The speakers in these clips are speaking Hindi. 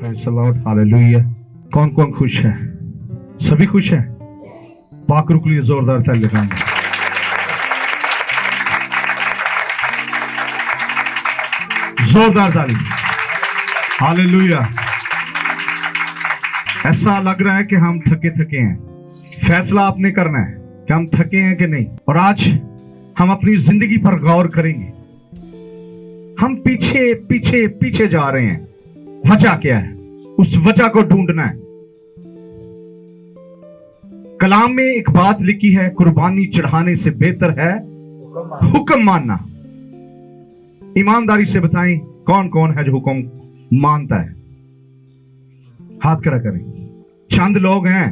Praise the Lord, hallelujah. कौन कौन खुश है? सभी खुश हैं? पाकरू के लिए जोरदार ताली लगाएंगे। जोरदार ताली, हालेलुया। ऐसा लग रहा है कि हम थके थके हैं। फैसला आपने करना है कि हम थके हैं कि नहीं। और आज हम अपनी जिंदगी पर गौर करेंगे। हम पीछे पीछे पीछे जा रहे हैं, वजह क्या है? उस वजह को ढूंढना है। कलाम में एक बात लिखी है, कुर्बानी चढ़ाने से बेहतर है हुक्म मानना। ईमानदारी से बताएं, कौन कौन है जो हुक्म मानता है? हाथ खड़ा करें। चंद लोग हैं।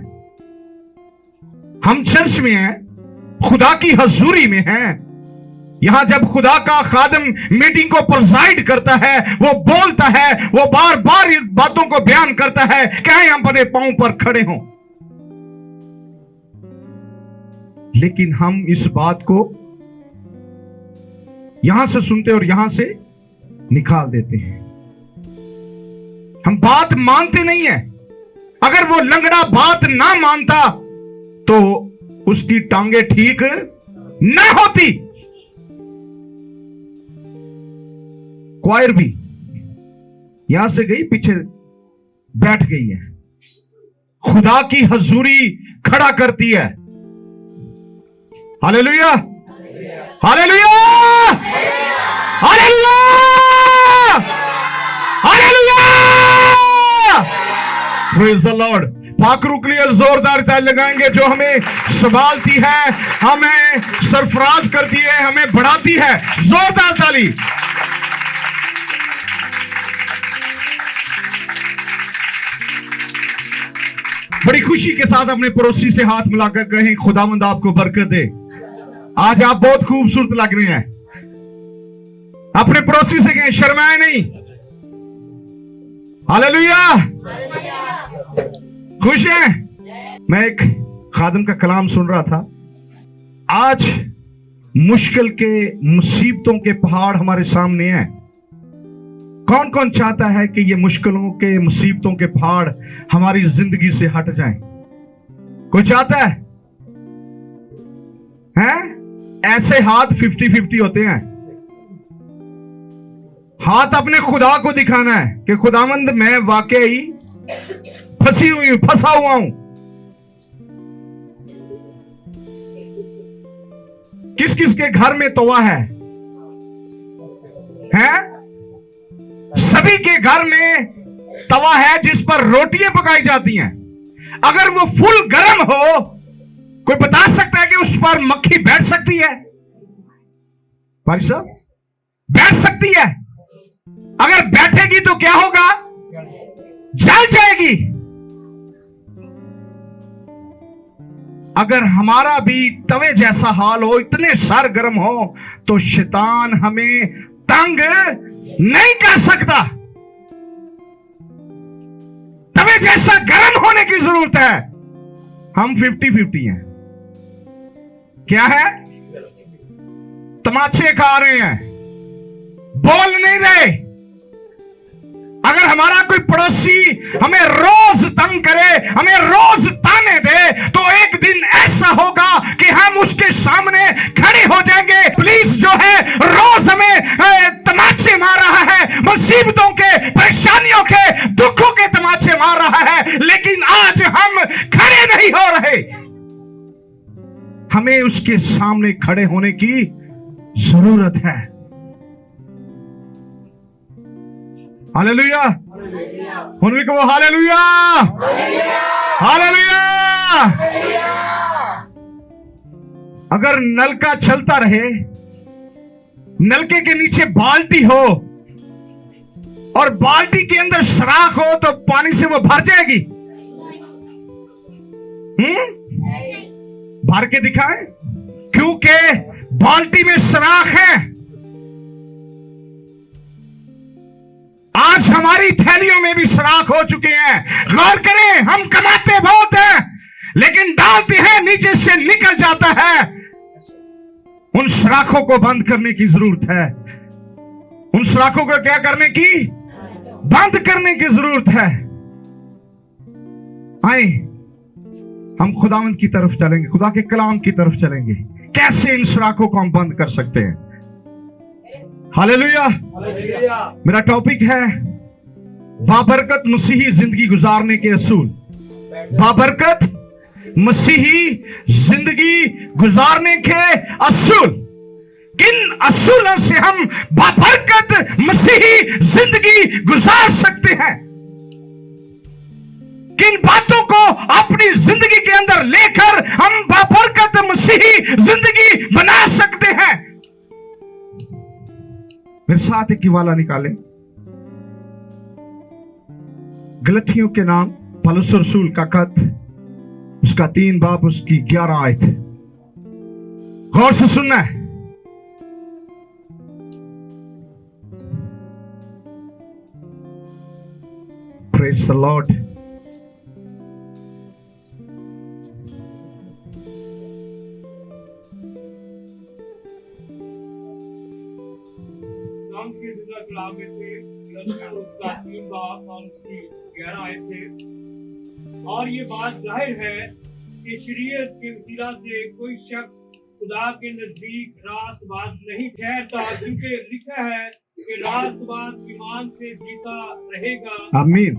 हम चर्च में हैं, खुदा की हजूरी में हैं। यहां जब खुदा का खादिम मीटिंग को प्रोसाइड करता है, वो बोलता है, वो बार बार इन बातों को बयान करता है, कहीं हम अपने पांव पर खड़े हों। लेकिन हम इस बात को यहां से सुनते और यहां से निकाल देते हैं। हम बात मानते नहीं है। अगर वो लंगड़ा बात ना मानता तो उसकी टांगे ठीक ना होती। क्वायर भी यहां से गई, पीछे बैठ गई है। खुदा की हजूरी खड़ा करती है। Hallelujah, hallelujah, hallelujah, hallelujah. Praise the Lord. पाकरू के लिए जोरदार ताली लगाएंगे, जो हमें संभालती है, हमें सरफराज करती है, हमें बढ़ाती है। जोरदार ताली। बड़ी खुशी के साथ अपने पड़ोसी से हाथ मिलाकर कहें, खुदावंद आपको बरकत दे। आज आप बहुत खूबसूरत लग रहे हैं। अपने पड़ोसी से कहें, शर्माए नहीं। हालेलुया। खुश हैं? मैं एक खादिम का कलाम सुन रहा था। आज मुश्किल के, मुसीबतों के पहाड़ हमारे सामने हैं। कौन कौन चाहता है कि ये मुश्किलों के, मुसीबतों के पहाड़ हमारी जिंदगी से हट जाएं? कोई चाहता है? हैं? ऐसे हाथ 50-50 होते हैं। हाथ अपने खुदा को दिखाना है कि खुदावंद मैं वाकई फंसा हुआ हूं। किस किस के घर में तवा है? हैं? सभी के घर में तवा है जिस पर रोटियां पकाई जाती हैं। अगर वो फुल गर्म हो, कोई बता सकता है कि उस पर मक्खी बैठ सकती है? भाई साहब, बैठ सकती है। अगर बैठेगी तो क्या होगा? जल जाएगी। अगर हमारा भी तवे जैसा हाल हो, इतने सर गर्म हो, तो शैतान हमें तंग नहीं कर सकता। तवे जैसा गर्म होने की जरूरत है। हम 50-50 हैं। क्या है? तमाचे खा रहे हैं, बोल नहीं रहे। अगर हमारा कोई पड़ोसी हमें रोज तंग करे, हमें रोज ताने दे, तो एक दिन ऐसा होगा कि हम उसके सामने खड़े हो जाएंगे। पुलिस जो है रोज हमें तमाचे मार रहा है, मुसीबतों के, परेशानियों के, दुखों के तमाचे मार रहा है, लेकिन आज हम खड़े नहीं हो रहे। हमें उसके सामने खड़े होने की जरूरत है। हालेलुया। उन्हीं को हालेलुया, हालेलुया। अगर नलका चलता रहे, नलके के नीचे बाल्टी हो और बाल्टी के अंदर सराख हो, तो पानी से वो भर जाएगी? भर के दिखाए, क्योंकि बाल्टी में सराख है। आज हमारी थैलियों में भी सराख हो चुके हैं। गौर करें, हम कमाते बहुत हैं, लेकिन डालते हैं, नीचे से निकल जाता है। उन सराखों को बंद करने की जरूरत है। उन सराखों को क्या करने की? बंद करने की जरूरत है। आए हम खुदावंद की तरफ चलेंगे, खुदा के कलाम की तरफ चलेंगे, कैसे इन सुराखों को हम बंद कर सकते हैं। हालेलुया। मेरा टॉपिक है बाबरकत मसीही जिंदगी गुजारने के असूल। बाबरकत मसीही जिंदगी गुजारने के असूल। किन असूलों से हम बाबरकत मसीही जिंदगी गुजार सकते हैं? किन बातों को अपनी जिंदगी के अंदर लेकर हम बाबरकत मसीही जिंदगी बना सकते हैं? मेरे साथ एक वाला निकालें। गलतियों के नाम पौलुस रसूल का खत, उसका 3 बाब, उसकी 11 आयत। गौर से सुनना है। Praise the Lord। और ये बात जाहिर है कि शरीयत के वसीला से कोई शख्स खुदा के नजदीक रास्तबाज नहीं ठहरता, क्योंकि लिखा है कि रास्तबाज ईमान से जीता रहेगा। आमीन।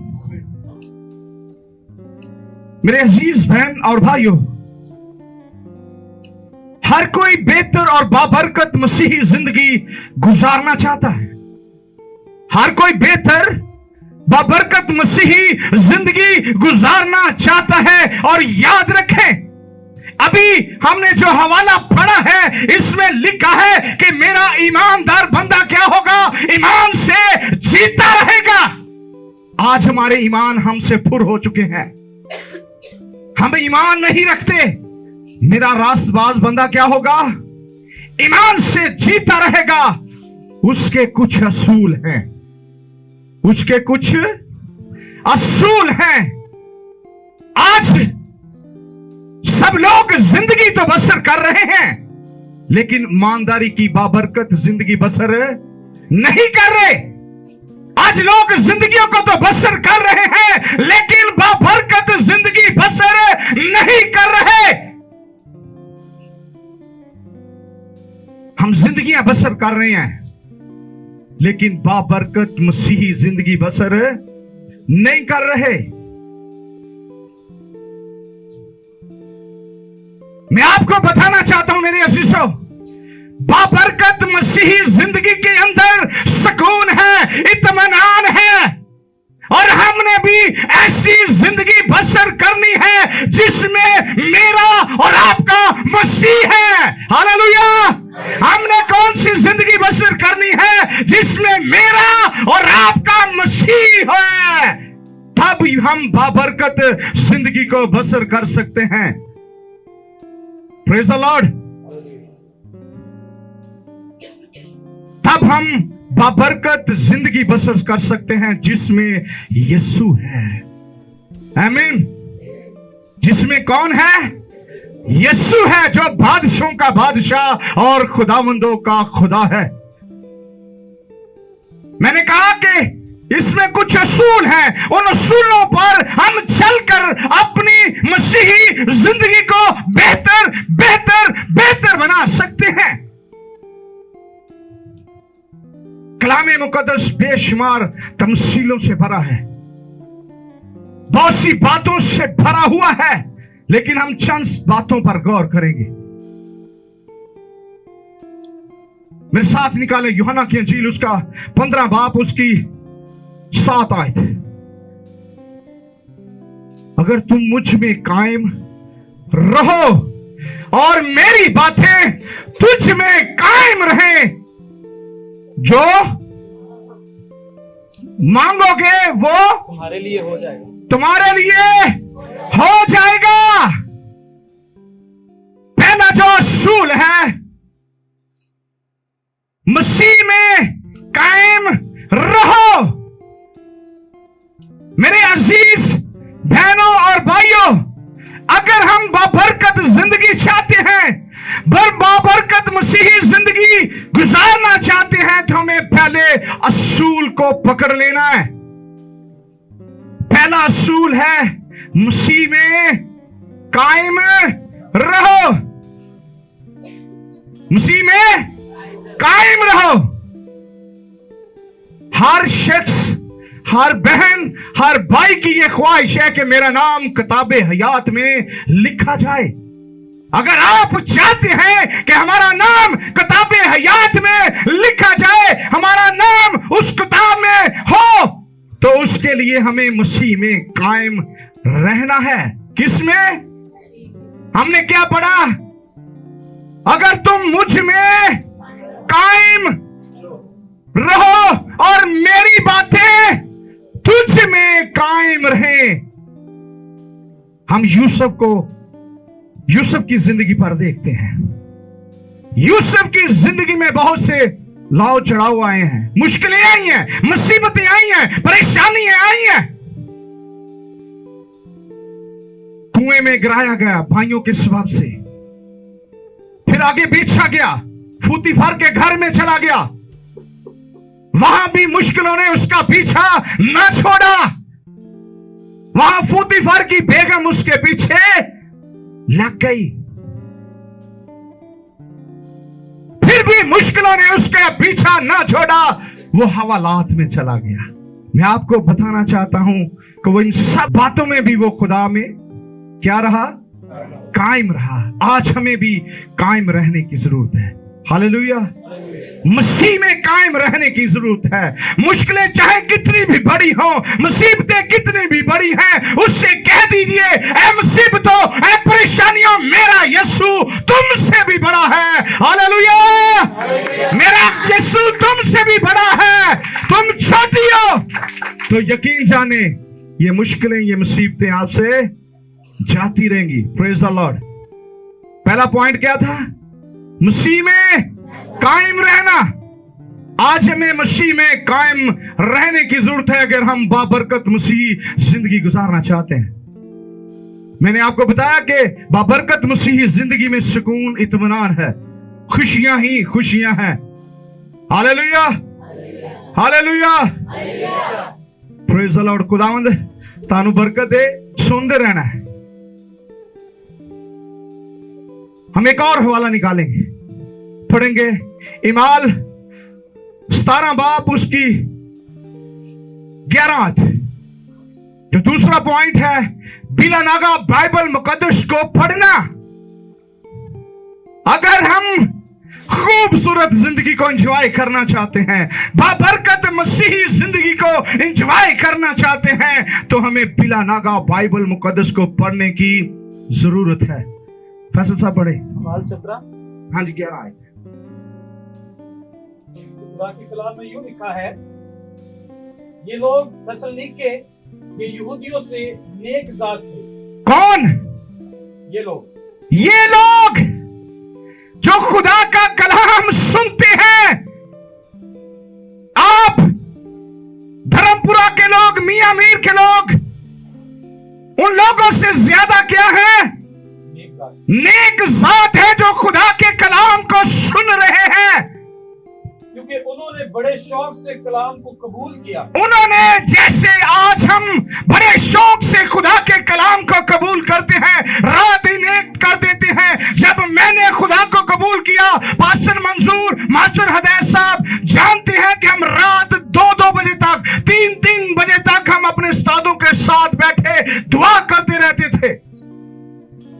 मेरे अजीज बहन और भाइयों, हर कोई बेहतर और बाबरकत मसीही जिंदगी गुजारना चाहता है। हर कोई बेहतर बाबरकत मसीही जिंदगी गुजारना चाहता है। और याद रखें, अभी हमने जो हवाला पढ़ा है इसमें लिखा है कि मेरा ईमानदार बंदा क्या होगा? ईमान से जीता रहेगा। आज हमारे ईमान हमसे फुर हो चुके हैं, हम ईमान नहीं रखते। मेरा रास्तबाज बंदा क्या होगा? ईमान से जीता रहेगा। उसके कुछ असूल हैं, उसके कुछ असूल हैं। आज सब लोग जिंदगी तो बसर कर रहे हैं, लेकिन ईमानदारी की बाबरकत जिंदगी बसर नहीं कर रहे। आज लोग जिंदगियों को तो बसर कर रहे हैं, लेकिन बाबरकत जिंदगी बसर नहीं कर रहे। हम जिंदगियां बसर कर रहे हैं, लेकिन बाबरकत मसीही जिंदगी बसर नहीं कर रहे। मैं आपको बताना चाहता हूं मेरे अजीजों, बाबरकत मसीही जिंदगी के अंदर सुकून है, इत्मीनान है। और हमने भी ऐसी जिंदगी बसर करनी है जिसमें मेरा और आपका मसीह है। हालेलुया। हमने कौन सी जिंदगी बसर करनी है? जिसमें मेरा और आपका मसीह है। तब हम बाबरकत जिंदगी को बसर कर सकते हैं। Praise the Lord. तब हम बाबरकत जिंदगी बसर कर सकते हैं जिसमें यीशु है। आमीन। जिसमें कौन है? यीशु है, जो बादशाहों का बादशाह और खुदावंदों का खुदा है। मैंने कहा कि इसमें कुछ असूल हैं, उन असूलों पर हम चलकर अपनी मसीही जिंदगी को बेहतर बेहतर बेहतर बना सकते हैं। कलामे मुकद्दस बेशुमार तमसीलों से भरा है, बहुत सी बातों से भरा हुआ है, लेकिन हम चंद बातों पर गौर करेंगे। मेरे साथ निकाले यूहन्ना की इंजील, उसका 15 बाब, उसकी 7 आयत। अगर तुम मुझ में कायम रहो और मेरी बातें तुझ में कायम रहें, जो मांगोगे वो तुम्हारे लिए हो जाएगा। तुम्हारे लिए हो जाएगा। पहला जो असूल है, मसीह में कायम रहो। मेरे अजीज बहनों और भाइयों, अगर हम बाबरकत जिंदगी चाहते हैं, बाबरकत मसीही जिंदगी गुजारना चाहते हैं, तो हमें पहले असूल को पकड़ लेना है। पहला असूल है मसीह में कायम रहो, मसीह में कायम रहो। हर शख्स, हर बहन, हर भाई की यह ख्वाहिश है कि मेरा नाम किताबे हयात में लिखा जाए। अगर आप चाहते हैं कि हमारा नाम किताबे हयात में लिखा जाए, हमारा नाम उस किताब में हो, तो उसके लिए हमें मसीह में कायम रहना है। किसमें? हमने क्या पढ़ा? अगर तुम मुझ में कायम रहो और मेरी बातें तुझ में कायम रहे। हम यूसुफ की जिंदगी पर देखते हैं। यूसुफ की जिंदगी में बहुत से लाव चढ़ाव आए हैं, मुश्किलें आई हैं, मुसीबतें आई हैं, परेशानियां आई हैं। कुएं में गिराया गया भाइयों के स्वभाव से, फिर आगे बेचा गया, फूतीफर के घर में चला गया, वहां भी मुश्किलों ने उसका पीछा न छोड़ा। वहां फूतीफर की बेगम उसके पीछे लग गई, फिर भी मुश्किलों ने उसका पीछा न छोड़ा, वो हवालात में चला गया। मैं आपको बताना चाहता हूं कि वो इन सब बातों में भी वो खुदा में क्या रहा? कायम रहा। आज हमें भी कायम रहने की जरूरत है। हालेलुया। मसीह में कायम रहने की जरूरत है। मुश्किलें चाहे कितनी भी बड़ी हो, मुसीबतें कितनी भी बड़ी हैं, उससे कह दीजिए, ऐ मुसीबतों, ऐ परेशानियों, मेरा यीशु तुमसे भी बड़ा है। हालेलुया। मेरा यीशु तुमसे भी बड़ा है। तुम छोटी हो तो यकीन जाने ये मुश्किलें, ये मुसीबतें आपसे जाती रहेंगी। Praise the Lord. पहला पॉइंट क्या था? मसीह में कायम रहना। आज हमें मसीह में कायम रहने की जरूरत है अगर हम बाबरकत मसीह जिंदगी गुजारना चाहते हैं। मैंने आपको बताया कि बाबरकत मसीह जिंदगी में सुकून, इत्मीनान है, खुशियां ही खुशियां हैं। Hallelujah, hallelujah, praise the Lord. खुदावंद तानु बरकत दे। सुनते रहना है। हम एक और हवाला निकालेंगे, पढ़ेंगे इमाल 17 बाब उसकी 11। जो दूसरा पॉइंट है, बिला नागा बाइबल मुकद्दस को पढ़ना। अगर हम खूबसूरत जिंदगी को एंजॉय करना चाहते हैं, बाबरकत मसीही जिंदगी को एंजॉय करना चाहते हैं, तो हमें बिला नागा बाइबल मुकद्दस को पढ़ने की जरूरत है। फैसल साहब पढ़े। अमाल 17। हाँ जी, 11 आयत। खुदा के कलाम में यूं लिखा है, ये लोग थस्सलुनीके के यहूदियों से नेक जात थे। कौन? ये लोग जो खुदा का कलाम सुनते हैं। आप धर्मपुरा के लोग, मियां मीर के लोग, उन लोगों से ज्यादा क्या है? नेक जात है जो खुदा के कलाम को सुन रहे हैं, क्योंकि उन्होंने बड़े शौक से कलाम को कबूल किया। उन्होंने, जैसे आज हम बड़े शौक से खुदा के कलाम को कबूल करते हैं, रात दिन एक कर देते हैं। जब मैंने खुदा को कबूल किया, पास्टर मंजूर, मास्टर हदैत साहब जानते हैं कि हम रात 2-2 बजे तक, 3-3 बजे तक हम अपने उस्तादों के साथ बैठे दुआ करते रहते थे,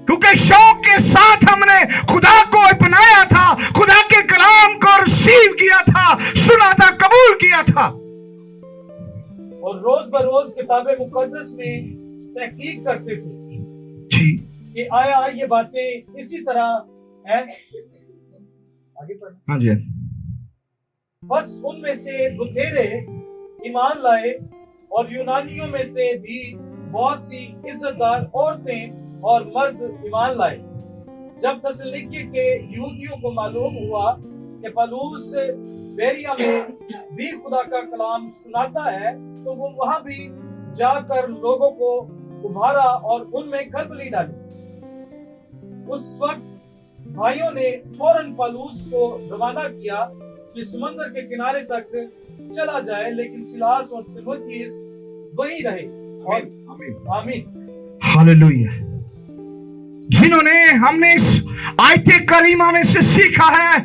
क्योंकि शौक के साथ हमने खुदा को अपनाया था, खुदा के कलाम को रिसीव किया था, सुना था, कबूल किया था। और रोज बरोज किताबे मुकद्दस में तहकीक करते थे जी कि आया ये बातें इसी तरह है। आगे पढ़। हाँ जी। बस उनमें से बुथेरे ईमान लाए और यूनानियों में से भी बहुत सी इज्जतदार औरतें और मर्द ईमान लाए। जब थस्सलुनीके के यहूदियों को मालूम हुआ कि पौलुस बेरिया में भी खुदा का कलाम सुनाता है, तो वो वहां भी जाकर लोगों को उभारा और उनमें खलबली डाली। उस वक्त भाइयों ने फौरन पौलुस को रवाना किया कि समुद्र के किनारे तक चला जाए, लेकिन सिलास और तीमुथियुस वहीं रहे। और आमीन। हालेलुया। जिन्होंने हमने इस आयते करीमा में से सीखा है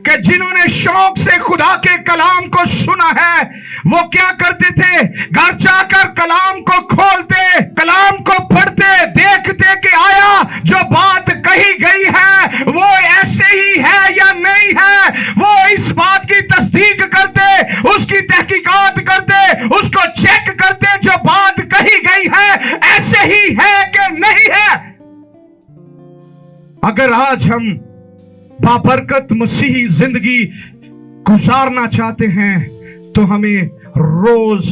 कि जिन्होंने शौक से खुदा के कलाम को सुना है, वो क्या करते थे? घर जाकर कलाम को खोलते, कलाम को पढ़ते, देखते कि आया जो बात कही गई है वो ऐसे ही है या नहीं है। वो इस बात की तस्दीक करते, उसकी तहकीकात करते, उसको चेक करते, जो बात कही गई है ऐसे ही है कि नहीं है। अगर आज हम बाबरकत मसीही जिंदगी गुजारना चाहते हैं तो हमें रोज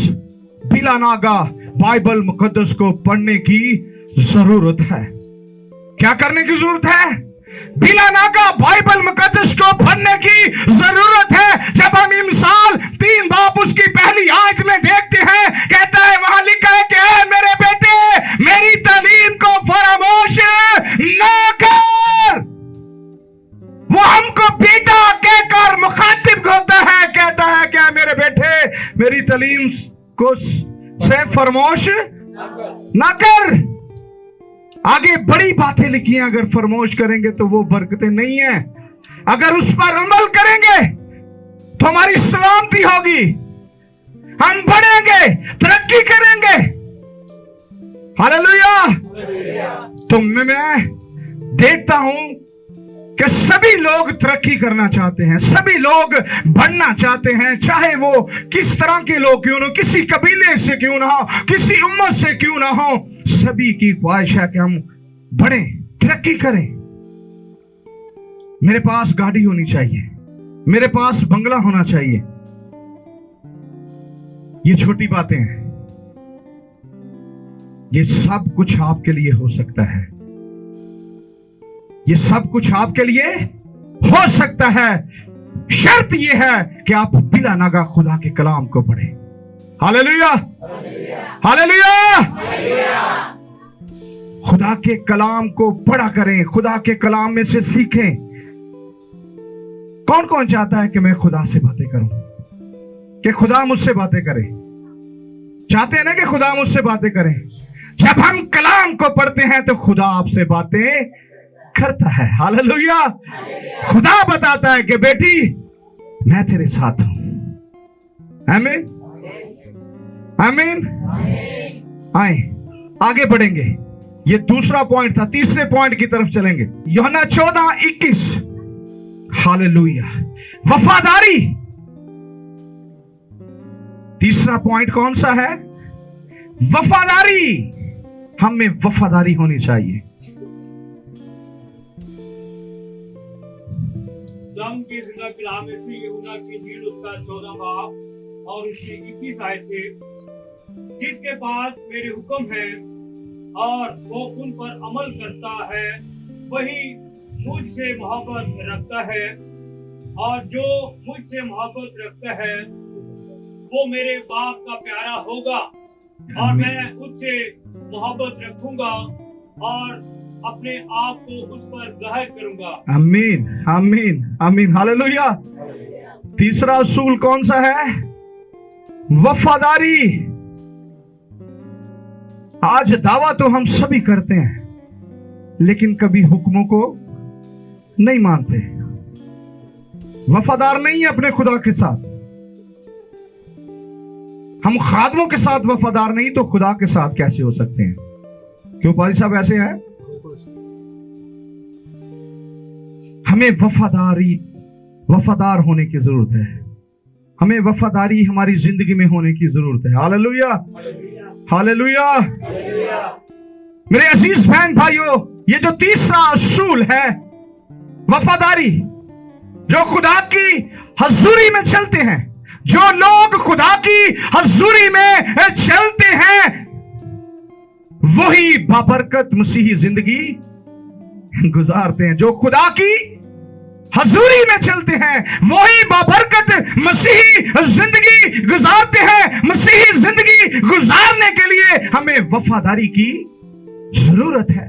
बिला नागा बाइबल मुकद्दस को पढ़ने की जरूरत है। क्या करने की जरूरत है? बिला नागा बाइबल मुकद्दस को पढ़ने की जरूरत है। जब हम मिसाल 3 बाब उसकी पहली आयत में देखते हैं, कहता है, वहां लिखा है कि ऐ मेरे बेटे, मेरी तालीम को फरामोश ना कर। वो हमको बेटा कहकर मुखातिब होता है, कहता है क्या? मेरे बेटे, मेरी तालीम को से फरमोश ना कर। आगे बड़ी बातें लिखी हैं, अगर फरमोश करेंगे तो वो बरकतें नहीं है। अगर उस पर अमल करेंगे तो हमारी सलामती होगी, हम बढ़ेंगे, तरक्की करेंगे। हालेलुया। तो मैं देखता हूं कि सभी लोग तरक्की करना चाहते हैं, सभी लोग बढ़ना चाहते हैं, चाहे वो किस तरह के लोग क्यों ना हो, किसी कबीले से क्यों ना हो, किसी उम्मत से क्यों ना हो, सभी की ख्वाहिश है कि हम बढ़ें, तरक्की करें। मेरे पास गाड़ी होनी चाहिए, मेरे पास बंगला होना चाहिए। ये छोटी बातें हैं, ये सब कुछ आपके लिए हो सकता है। ये सब कुछ आपके लिए हो सकता है। शर्त यह है कि आप बिला नागा खुदा के कलाम को पढ़ें। Hallelujah, hallelujah. खुदा के कलाम को पढ़ा करें, खुदा के कलाम में से सीखें। कौन कौन चाहता है कि मैं खुदा से बातें करूं, कि खुदा मुझसे बातें करे? चाहते हैं ना कि खुदा मुझसे बातें करें? जब हम कलाम को पढ़ते हैं तो खुदा आपसे बातें करता है। हालेलुया। खुदा बताता है कि बेटी मैं तेरे साथ हूं। आमीन, आमीन। आए आगे बढ़ेंगे। ये दूसरा पॉइंट था, तीसरे पॉइंट की तरफ चलेंगे। यूहन्ना 14:21। हालेलुया। वफादारी। तीसरा पॉइंट कौन सा है? वफादारी। हमें वफादारी होनी चाहिए। की जिंदा कलाम यूहन्ना की इंजील उसका 14 बाब और उसकी 21 आयत से, जिसके पास मेरे हुक्म है और वो उन पर अमल करता है वही मुझसे मोहब्बत रखता है, और जो मुझसे मोहब्बत रखता है वो मेरे बाप का प्यारा होगा, और मैं उससे मोहब्बत रखूंगा और अपने आप को उस पर जाहिर करूंगा। आमीन, आमीन, आमीन। हालेलुया। तीसरा असूल कौन सा है? वफादारी। आज दावा तो हम सभी करते हैं, लेकिन कभी हुक्मों को नहीं मानते, वफादार नहीं है अपने खुदा के साथ। हम खादमों के साथ वफादार नहीं तो खुदा के साथ कैसे हो सकते हैं? क्यों पादी साहब ऐसे है? हमें वफादार होने की जरूरत है। हमें वफादारी हमारी जिंदगी में होने की जरूरत है। Hallelujah, hallelujah. मेरे अजीज बहन भाइयों, ये जो तीसरा असूल है वफादारी, जो खुदा की हजूरी में चलते हैं, जो लोग खुदा की हजूरी में चलते हैं, वही बाबरकत मसीही जिंदगी गुजारते हैं। जो खुदा की हजूरी में चलते हैं वही बाबरकत मसीही जिंदगी गुजारते हैं। मसीही जिंदगी गुजारने के लिए हमें वफादारी की जरूरत है।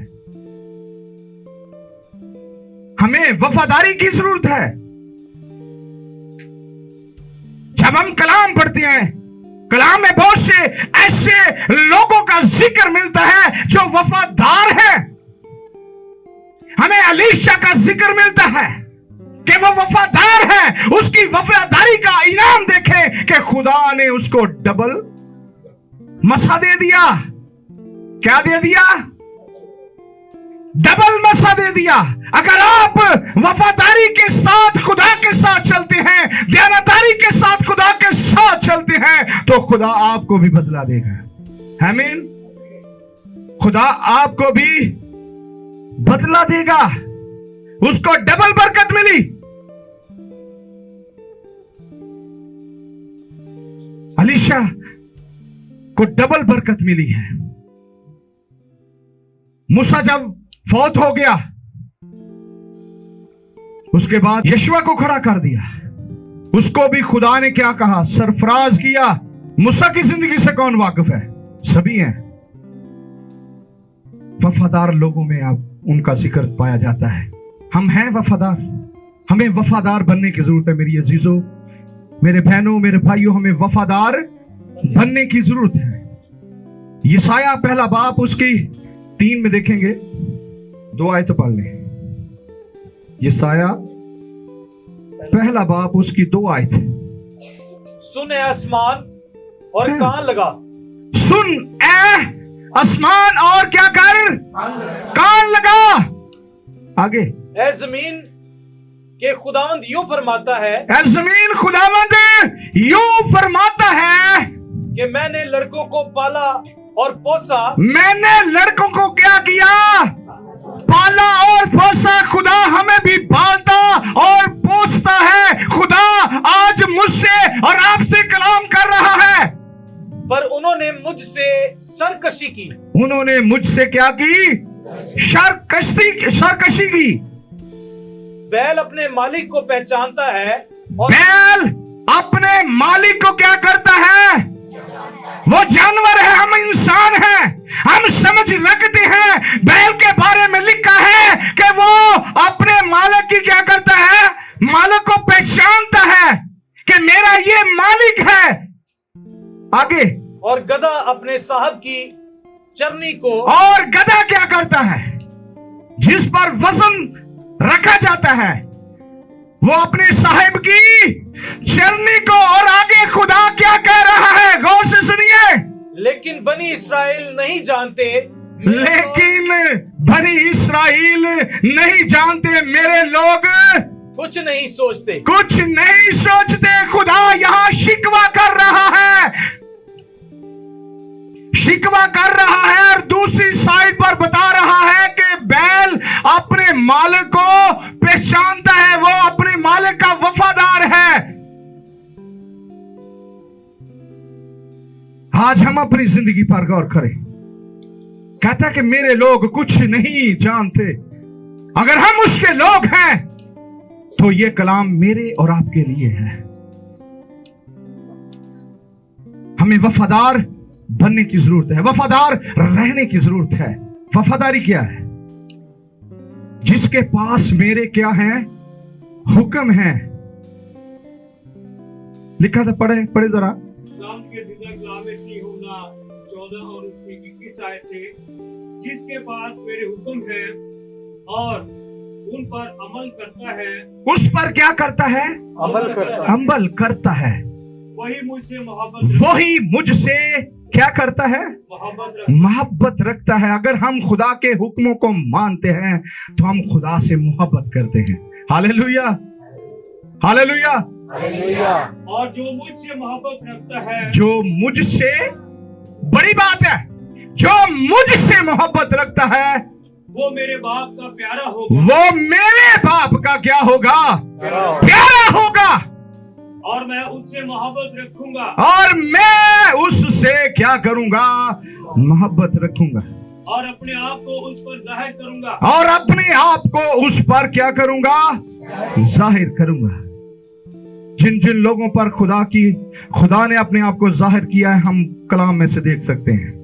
हमें वफादारी की जरूरत है। जब हम कलाम पढ़ते हैं कलाम में बहुत से ऐसे लोगों का जिक्र मिलता है जो वफादार है। हमें एलीशा का जिक्र मिलता है कि वो वफादार है। उसकी वफादारी का इनाम देखें कि खुदा ने उसको डबल मसा दे दिया। क्या दे दिया? डबल मसा दे दिया। अगर आप वफादारी के साथ खुदा के साथ चलते हैं, दयानतदारी के साथ खुदा के साथ चलते हैं, तो खुदा आपको भी बदला देगा। आमीन। खुदा आपको भी बदला देगा। उसको डबल बरकत मिली। एलीशा को डबल बरकत मिली है। मूसा जब फौत हो गया, उसके बाद यशवा को खड़ा कर दिया। उसको भी खुदा ने क्या कहा? सरफराज किया। मूसा की जिंदगी से कौन वाकिफ है? सभी हैं। वफादार लोगों में आप उनका जिक्र पाया जाता है। हम हैं वफादार। हमें वफादार बनने की जरूरत है मेरी अजीजों, मेरे बहनों, मेरे भाइयों। हमें वफादार बनने की जरूरत है। यशाया पहला बाप उसकी 3 में देखेंगे। 2 आयत पढ़ लें। यशाया पहला बाप उसकी 2 आयत। सुन ए आसमान और कान लगा। सुन ए आसमान और क्या कर? कान लगा। आगे। ए जमीन के खुदावंद यूं फरमाता है। ए जमीन खुदावंद यूं फरमाता है कि मैंने लड़कों को पाला और पोसा। मैंने लड़कों को क्या किया? पाला और पोसा। खुदा हमें भी पालता और पोसता है। खुदा आज मुझसे और आपसे कलाम कर रहा है। पर उन्होंने मुझसे सरकशी की। उन्होंने मुझसे क्या की? सरकशी की। बैल अपने मालिक को पहचानता है और बैल अपने मालिक को क्या करता है? वो जानवर है, हम इंसान हैं। हम समझ रखते हैं। बैल के बारे में लिखा है कि वो अपने मालिक की क्या करता है? मालिक को पहचानता है कि मेरा ये मालिक है। आगे। और गधा अपने साहब की चरनी को। और गधा क्या करता है? जिस पर वजन रखा जाता है, वो अपने साहिब की चरनी को। और आगे खुदा क्या कह रहा है? गौर से सुनिए। लेकिन बनी इस्राएल नहीं जानते। लेकिन बनी इस्राएल नहीं जानते, मेरे लोग कुछ नहीं सोचते। कुछ नहीं सोचते। खुदा यहां शिकवा कर रहा है। शिकवा कर रहा है और दूसरी साइड पर बता रहा है कि बैल अपने मालिक को पहचानता है। वो अपने मालिक का वफादार है। आज हम अपनी जिंदगी पर गौर करें। कहता कि मेरे लोग कुछ नहीं जानते। अगर हम उसके लोग हैं तो ये कलाम मेरे और आपके लिए है। हमें वफादार बनने की जरूरत है। वफादार रहने की जरूरत है। वफादारी क्या है? जिसके पास मेरे क्या है? हुक्म है। लिखा था, पढ़े जरा। इस्लाम के जिंदा कलाम में सही होना 14 और उसकी 21 आयत से, जिसके पास मेरे हुक्म है और उन पर अमल करता है। उस पर क्या करता है? अमल करता है। वही मुझसे क्या करता है? मोहब्बत रखता है। अगर हम खुदा के हुक्मों को मानते हैं तो हम खुदा से मोहब्बत करते हैं। Hallelujah, hallelujah. और जो मुझसे मोहब्बत रखता है, जो मुझसे, बड़ी बात है, जो मुझसे मोहब्बत रखता है वो मेरे बाप का प्यारा होगा। वो मेरे बाप का क्या होगा? प्यारा होगा। और मैं उससे मोहब्बत रखूंगा। और मैं उससे क्या करूंगा? मोहब्बत रखूंगा। और अपने आप को उस पर जाहिर करूंगा। और अपने आप को उस पर क्या करूंगा? जाहिर करूंगा। जिन जिन लोगों पर खुदा ने अपने आप को जाहिर किया है, हम कलाम में से देख सकते हैं।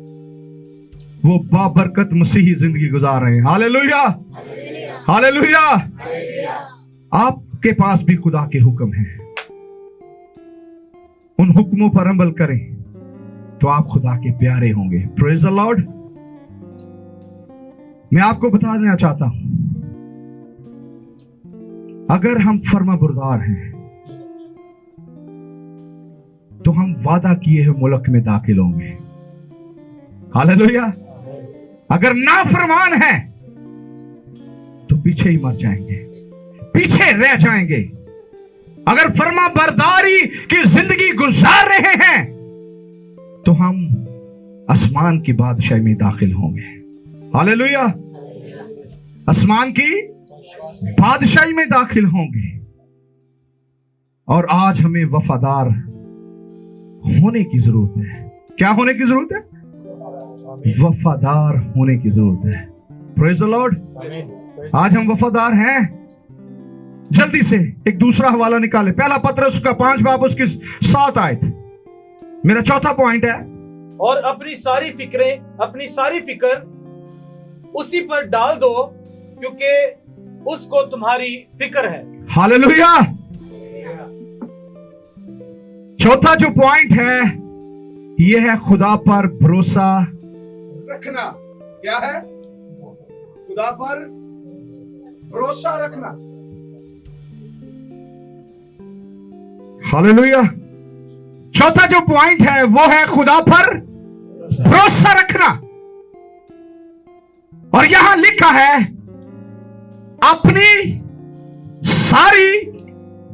वो बाबरकत मसीही जिंदगी गुजार रहे हैं। Hallelujah, hallelujah. आपके पास भी खुदा के हुक्म हैं। उन हुक्मों पर अमल करें। तो आप खुदा के प्यारे होंगे। Praise the Lord. मैं आपको बता देना चाहता हूं, अगर हम फर्माबरदार हैं तो हम वादा किए हुए मुल्क में दाखिल होंगे। हालेलुया। अगर नाफरमान हैं तो पीछे ही मर जाएंगे, पीछे रह जाएंगे। अगर फर्माबरदारी की जिंदगी गुजार रहे हैं तो हम आसमान की बादशाही में दाखिल होंगे। हालेलुया। आसमान की बादशाही में दाखिल होंगे। और आज हमें वफादार होने की जरूरत है। क्या होने की जरूरत है? वफादार होने की जरूरत है। Praise the Lord. आज हम वफादार हैं। जल्दी से एक दूसरा हवाला निकाले, पहला पत्रस उसका 5 बाब उसकी 7 आयत। मेरा चौथा पॉइंट है, और अपनी सारी फिक्र उसी पर डाल दो क्योंकि उसको तुम्हारी फिक्र है। हालेलुया। चौथा जो पॉइंट है यह है खुदा पर भरोसा रखना। क्या है? खुदा पर भरोसा रखना। हालेलुया। चौथा जो पॉइंट है वो है खुदा पर भरोसा रखना। और यहां लिखा है, अपनी सारी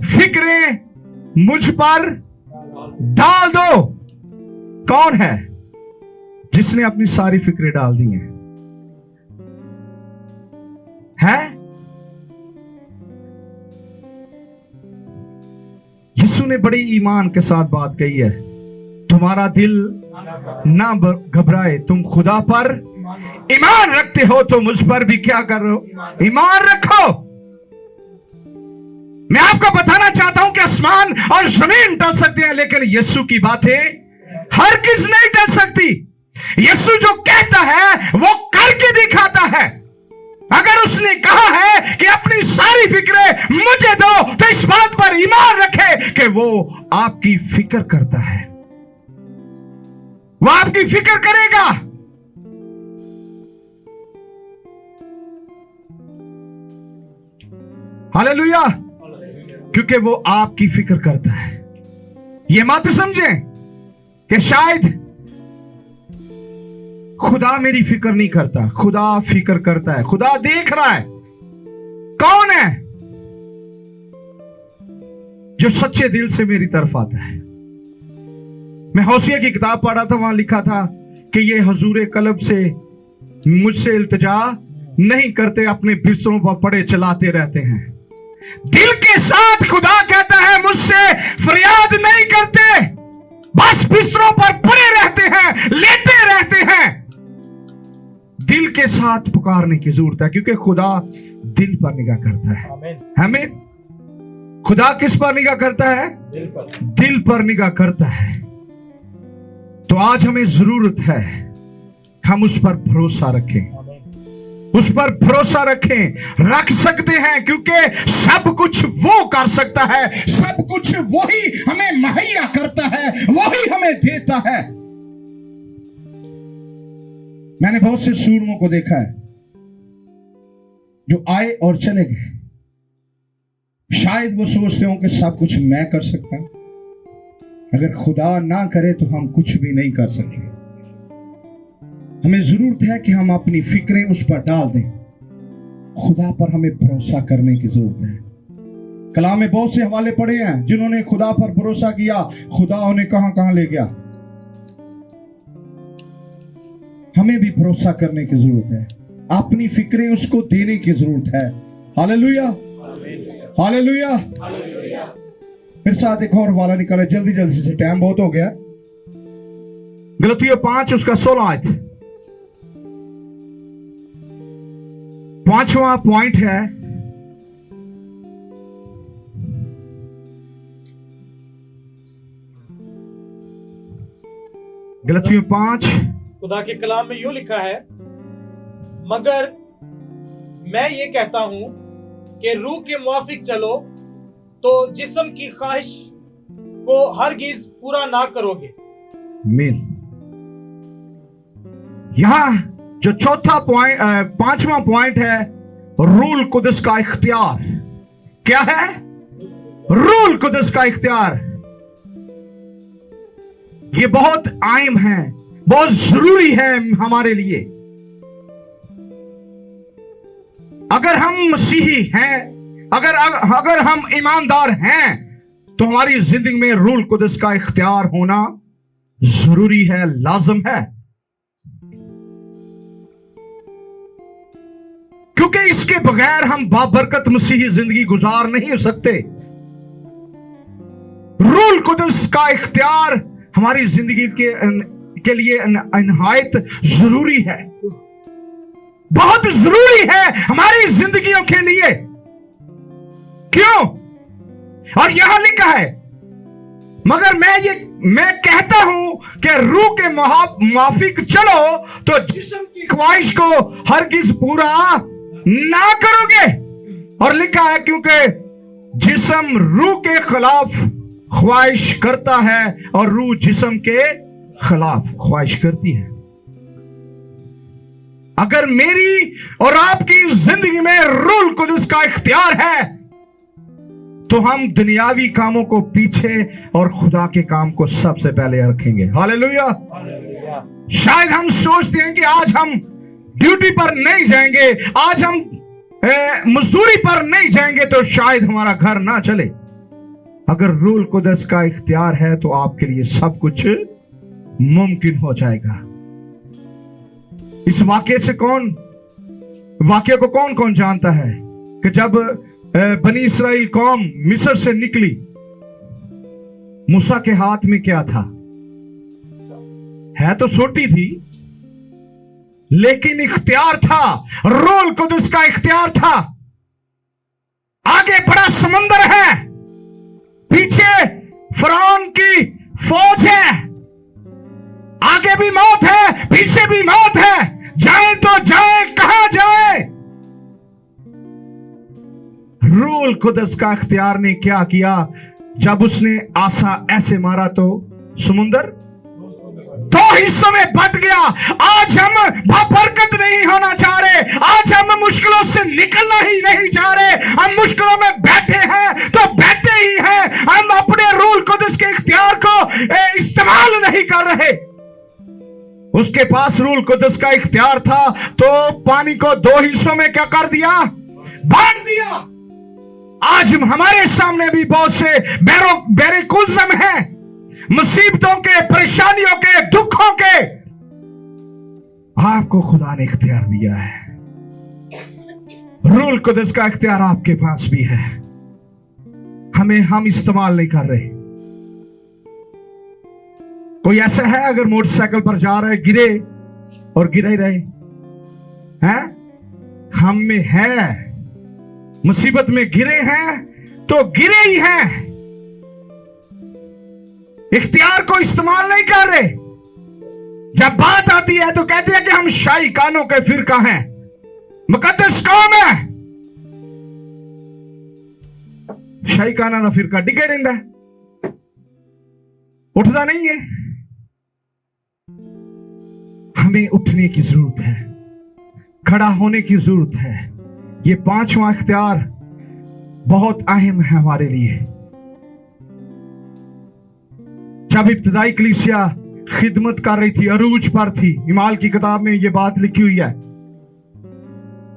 फिक्रें मुझ पर डाल दो। कौन है जिसने अपनी सारी फिक्रें डाल दी हैं? यीशु ने बड़ी ईमान के साथ बात कही है, तुम्हारा दिल ना घबराए, तुम खुदा पर ईमान रखते हो तो मुझ पर भी क्या करो? ईमान रखो। मैं आपको बताना चाहता हूं कि आसमान और जमीन टल सकते हैं लेकिन यीशु की बातें हर किस नहीं टल सकती। यीशु जो कहता है वो करके दिखाता है। अगर उसने कहा है कि अपनी सारी फिक्रें मुझे दो तो इस बात पर ईमान रखे कि वो आपकी फिक्र करता है, वो आपकी फिक्र करेगा। हालेलुया। क्योंकि वो आपकी फिक्र करता है। ये मत समझें कि शायद खुदा मेरी फिक्र नहीं करता। खुदा फिक्र करता है, खुदा देख रहा है। कौन है जो सच्चे दिल से मेरी तरफ आता है? मैं होसिया की किताब पढ़ा था, वहां लिखा था कि ये हुजूर कल्ब से मुझसे इल्तिजा नहीं करते, अपने बिस्तरों पर पड़े चलाते रहते हैं। दिल के साथ खुदा कहता है मुझसे फरियाद नहीं करते, बस बिस्तरों पर पड़े रहते हैं, लेटे रहते हैं। दिल के साथ पुकारने की जरूरत है क्योंकि खुदा दिल पर निगाह करता है। हमें खुदा किस पर निगाह करता है? दिल पर निगाह करता है। तो आज हमें जरूरत है हम उस पर भरोसा रखें, उस पर भरोसा रखें। रख सकते हैं क्योंकि सब कुछ वो कर सकता है, सब कुछ वही हमें मुहैया करता है, वही हमें देता है। मैंने बहुत से सूरमों को देखा है जो आए और चले गए। शायद वो सोचते हो कि सब कुछ मैं कर सकता हूं। अगर खुदा ना करे तो हम कुछ भी नहीं कर सकते। हमें जरूरत है कि हम अपनी फिक्रें उस पर डाल दें। खुदा पर हमें भरोसा करने की जरूरत है। कलाम में बहुत से हवाले पढ़े हैं जिन्होंने खुदा पर भरोसा किया, खुदा उन्हें कहां कहां ले गया। हमें भी भरोसा करने की जरूरत है, अपनी फिक्रें उसको देने की जरूरत है। Hallelujah, hallelujah. फिर साथ एक और हवाला निकाला जल्दी जल्दी से, टाइम बहुत हो गया। गलतियों 5 उसका 16 आयत। 5वां पॉइंट है, गलतियों 5। खुदा के कलाम में यूं लिखा है, मगर मैं ये कहता हूं कि रूह के मुआफिक चलो तो जिस्म की ख्वाहिश को हरगिज पूरा ना करोगे। मीन यहां जो चौथा पॉइंट, पांचवा पॉइंट है, रूल कुदस का इख्तियार। क्या है? रूल कुदस का इख्तियार। ये बहुत अहम है, बहुत जरूरी है हमारे लिए। अगर हम मसीही हैं, अगर हम ईमानदार हैं, तो हमारी जिंदगी में रूल कुदस का इख्तियार होना जरूरी है, लाजम है। क्योंकि इसके बगैर हम बाबरकत मसीही जिंदगी गुजार नहीं सकते। रूल कुदस का इख्तियार हमारी जिंदगी के लिए निहायत जरूरी है, बहुत जरूरी है हमारी जिंदगियों के लिए। क्यों? और यहां लिखा है, मगर मैं कहता हूं कि रूह के मुआफिक चलो तो जिस्म की ख्वाहिश को हरगिज पूरा ना करोगे। और लिखा है, क्योंकि जिस्म रूह के खिलाफ ख्वाहिश करता है और रूह जिस्म के खिलाफ ख्वाहिश करती है। अगर मेरी और आपकी जिंदगी में रूल कुदस का इख्तियार है, तो हम दुनियावी कामों को पीछे और खुदा के काम को सबसे पहले रखेंगे। हालेलुया। शायद हम सोचते हैं कि आज हम ड्यूटी पर नहीं जाएंगे, आज हम मजदूरी पर नहीं जाएंगे तो शायद हमारा घर ना चले। अगर रूल कुदस का इख्तियार है तो आपके लिए सब कुछ मुमकिन हो जाएगा। इस वाक्य को कौन कौन जानता है कि जब बनी इस्राएल कौम मिस्र से निकली, मूसा के हाथ में क्या था? है तो सोटी थी, लेकिन इख्तियार था, रूल कुदस का इख्तियार था। आगे बड़ा समंदर है, पीछे फिरौन की फौज है, आगे भी मौत है, पीछे भी मौत है। जाए तो जाए, कहां जाए? रूल कुदस का इख्तियार ने क्या किया? जब उसने आसा ऐसे मारा तो समुंदर दो हिस्सों में बंट गया। आज हम बरकत नहीं होना चाह रहे, आज हम मुश्किलों से निकलना ही नहीं चाह रहे। हम मुश्किलों में बैठे हैं तो बैठे ही हैं, हम अपने रूल कुदस के इख्तियार को इस्तेमाल नहीं कर रहे। उसके पास रूल कुदस का इख्तियार था तो पानी को दो हिस्सों में क्या कर दिया? बांट दिया। आज हमारे सामने भी बहुत से बेरिकुलजम हैं, मुसीबतों के, परेशानियों के, दुखों के। आपको खुदा ने इख्तियार दिया है, रूल कुदस का इख्तियार आपके पास भी है, हम इस्तेमाल नहीं कर रहे। कोई ऐसा है अगर मोटरसाइकिल पर जा रहे, गिरे और गिरे ही रहे हैं? हम में है, मुसीबत में गिरे हैं तो गिरे ही हैं, इख्तियार को इस्तेमाल नहीं कर रहे। जब बात आती है तो कहते हैं कि हम शाही कानों के फिरका हैं, मुकद्दस कौम है। शाही काना ना फिरका डिगे रहता है, उठता नहीं है। हमें उठने की जरूरत है, खड़ा होने की जरूरत है। ये पांचवा इख्तियार बहुत अहम है हमारे लिए। जब इब्तिदाई कलीसिया खिदमत कर रही थी, अरूज पर थी, इमाल की किताब में यह बात लिखी हुई है,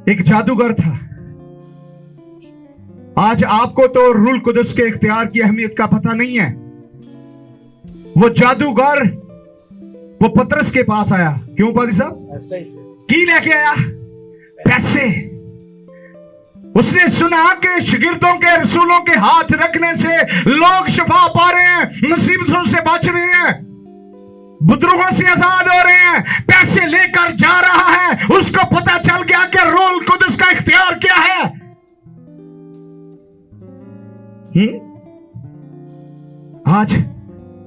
एक जादूगर था। आज आपको तो रूल कुदस के इख्तियार की अहमियत का पता नहीं है। वो जादूगर वो पतरस के पास आया, क्यों पादी साहब? की लेके आया? पैसे। उसने सुना कि शागिर्दों के, रसूलों के हाथ रखने से लोग शिफा पा रहे हैं, मुसीबतों से बच रहे हैं, बुजुर्गों से आजाद हो रहे हैं। पैसे लेकर जा रहा है, उसको पता चल गया कि रूल कुदस का इख्तियार क्या है। आज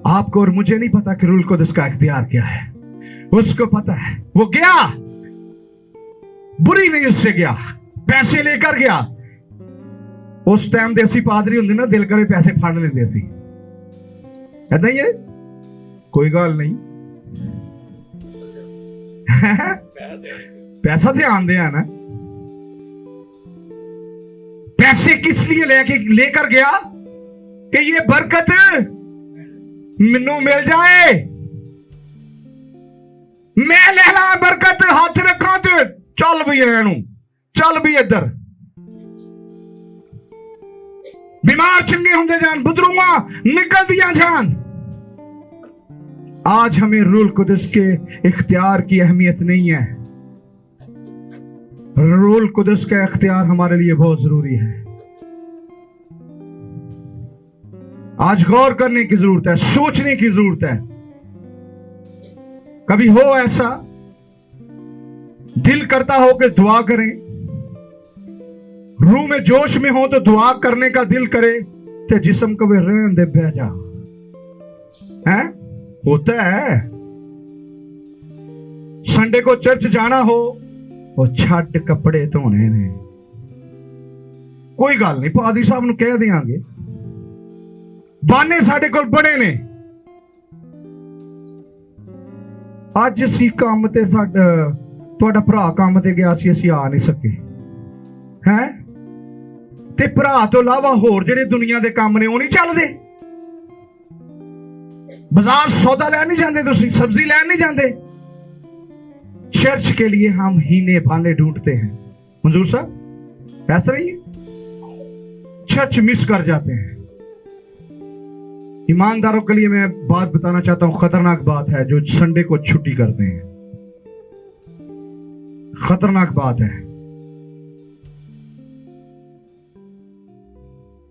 आपको और मुझे नहीं पता कि रूल कुदस का इख्तियार क्या है, उसको पता है। वो गया, बुरी नहीं उससे गया, पैसे लेकर गया। उस टाइम देसी पादरी होंगे ना, दिल करे पैसे फाड़ लेंदे सी, ऐदा ही है, कोई गल नहीं। पैसा ध्यान दिया ना, पैसे किस लिए लेकर गया कि ये बरकत मैनू मिल जाए, मैं ले ला बरकत, हाथ रखा तो चल भी एनू, चल भी इधर, बीमार चंगे होंगे जान, बुदरुआ निकल दिया जान। आज हमें रूल कुदस के इख्तियार की अहमियत नहीं है, रूल कुदस का इख्तियार हमारे लिए बहुत जरूरी है। आज गौर करने की जरूरत है, सोचने की जरूरत है। कभी हो ऐसा दिल करता हो कि दुआ करें, रूह में जोश में हो तो दुआ करने का दिल करे, तो जिस्म को भी रहने दे बह जा, है होता है। संडे को चर्च जाना हो वो छट कपड़े धोने ने, कोई गल नहीं, पादी साहब नु कह देंगे, बाने साडे कोल बड़े ने। अज असी काम ते तुहाडा भरा काम ते गया सी, असी आ नहीं सके हैं, ते भरा तो इलावा होर जेडे दुनिया दे काम ने वो नहीं चलदे। बाजार सौदा लैन नहीं जाते, तुसीं सब्जी लैन नहीं जाते, चर्च के लिए हम हीने भाने ढूंढते हैं। मंजूर साहब ऐसा ही है, चर्च मिस कर जाते हैं। ईमानदारों के लिए मैं बात बताना चाहता हूं, खतरनाक बात है जो संडे को छुट्टी करते हैं, खतरनाक बात है।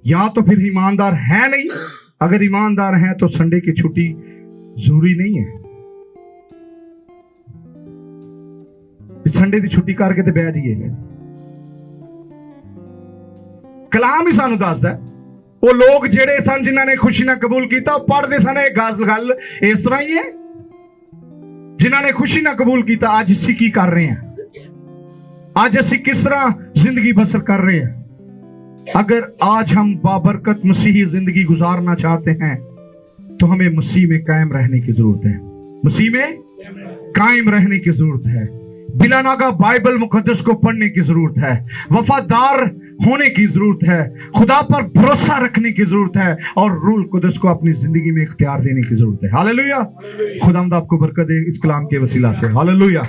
या तो फिर ईमानदार है नहीं, अगर ईमानदार हैं तो संडे की छुट्टी जरूरी नहीं है। संडे की छुट्टी करके तो बह जाइए। कलाम ही सानू दसदा वो लोग जेड़े सन जिन्होंने खुशी ना कबूल किया, पढ़ते सन गल इस तरह ही है। जिन्होंने खुशी ना कबूल किया, आज असी की कर रहे हैं, आज असी किस तरह जिंदगी बसर कर रहे हैं। अगर आज हम बाबरकत मसीही जिंदगी गुजारना चाहते हैं तो हमें मसीह में कायम रहने की जरूरत है, मसीह में कायम रहने की जरूरत है। बिला नागा बाइबल मुकद्दस को पढ़ने की जरूरत है, वफादार होने की जरूरत है, खुदा पर भरोसा रखने की जरूरत है और रूल कुदस को अपनी जिंदगी में इख्तियार देने की जरूरत है। हालेलुया। खुदावंद आपको बरकत दे इस कलाम के वसीला से। हालेलुया।